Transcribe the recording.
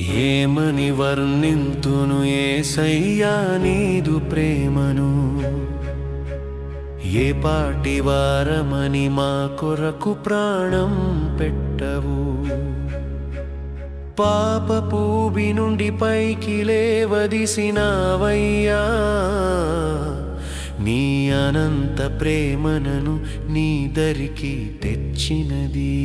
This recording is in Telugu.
ఏమని వర్ణింతును యేసయ్యా నీదు ప్రేమను, ఏ పాటి వారమని మా కొరకు ప్రాణం పెట్టవు. పాపపు ఊబి నుండి పైకి లేవదీసినావయ్యా, నీ అనంత ప్రేమనను నీ దరికి తెచ్చినది.